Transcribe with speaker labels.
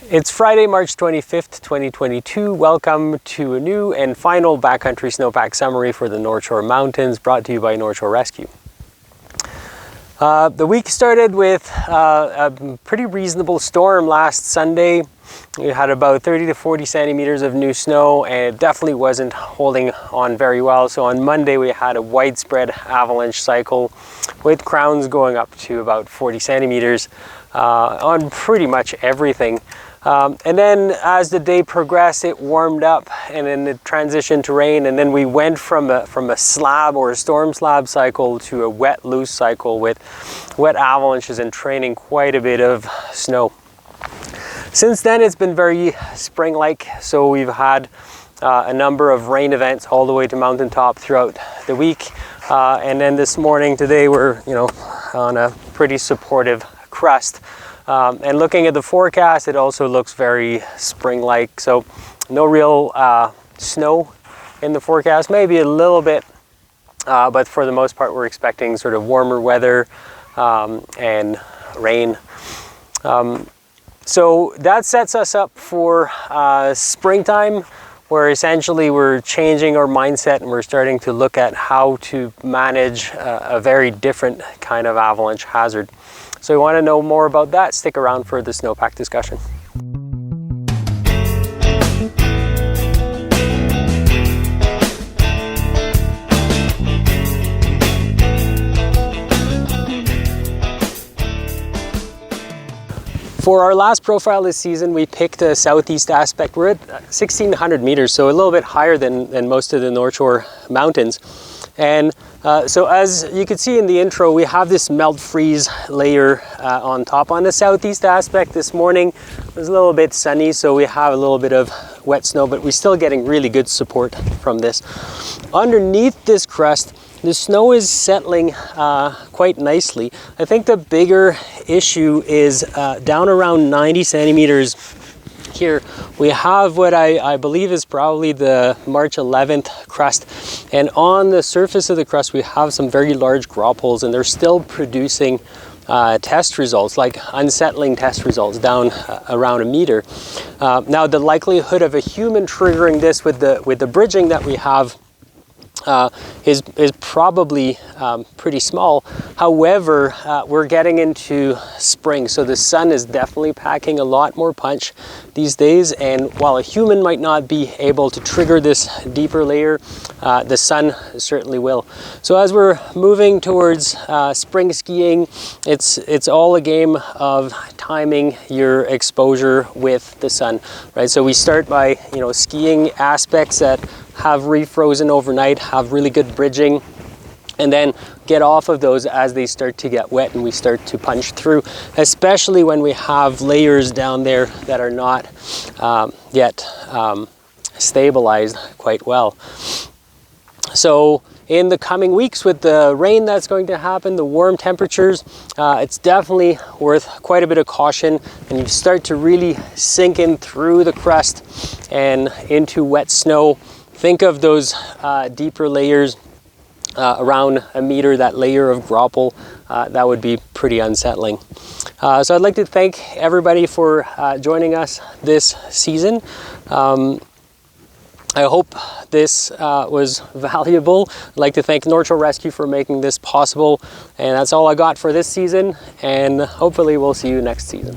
Speaker 1: It's Friday, March 25th, 2022. Welcome to a new and final backcountry snowpack summary for the North Shore Mountains, brought to you by North Shore Rescue. The week started with a pretty reasonable storm last Sunday. We had about 30 to 40 centimeters of new snow, and it definitely wasn't holding on very well. So on Monday we had a widespread avalanche cycle with crowns going up to about 40 centimeters on pretty much everything. And then as the day progressed, it warmed up and then it transitioned to rain, and then we went from a slab or a storm slab cycle to a wet loose cycle with wet avalanches and training quite a bit of snow. Since then it's been very spring-like, so we've had a number of rain events all the way to mountaintop throughout the week, and then this morning, today, we're on a pretty supportive crust. And looking at the forecast, it also looks very spring-like, so no real snow in the forecast, maybe a little bit, but for the most part we're expecting sort of warmer weather and rain. So that sets us up for springtime, where essentially we're changing our mindset and we're starting to look at how to manage a very different kind of avalanche hazard. So you want to know more about that, stick around for the snowpack discussion. For our last profile this season, we picked a southeast aspect. We're at 1,600 meters, so a little bit higher than most of the North Shore Mountains. And so as you can see in the intro, we have this melt freeze layer on top. On the southeast aspect this morning, it was a little bit sunny, so we have a little bit of wet snow, but we're still getting really good support from this. Underneath this crust, the snow is settling quite nicely. I think the bigger issue is down around 90 centimeters here. We have what I believe is probably the March 11th crust, and on the surface of the crust we have some very large grop holes, and they're still producing test results, like unsettling test results down around a meter. Now the likelihood of a human triggering this with the bridging that we have is probably pretty small. However, we're getting into spring, so the sun is definitely packing a lot more punch these days, and while a human might not be able to trigger this deeper layer, the sun certainly will. So as we're moving towards spring skiing, it's all a game of timing your exposure with the sun, right? So we start by skiing aspects that have refrozen overnight, have really good bridging, and then get off of those as they start to get wet and we start to punch through, especially when we have layers down there that are not yet stabilized quite well. So in the coming weeks, with the rain that's going to happen, the warm temperatures, it's definitely worth quite a bit of caution, and you start to really sink in through the crust and into wet snow. Think of those deeper layers around a meter, that layer of grapple, that would be pretty unsettling. So I'd like to thank everybody for joining us this season. I hope this was valuable. I'd like to thank North Shore Rescue for making this possible. And that's all I got for this season, and hopefully we'll see you next season.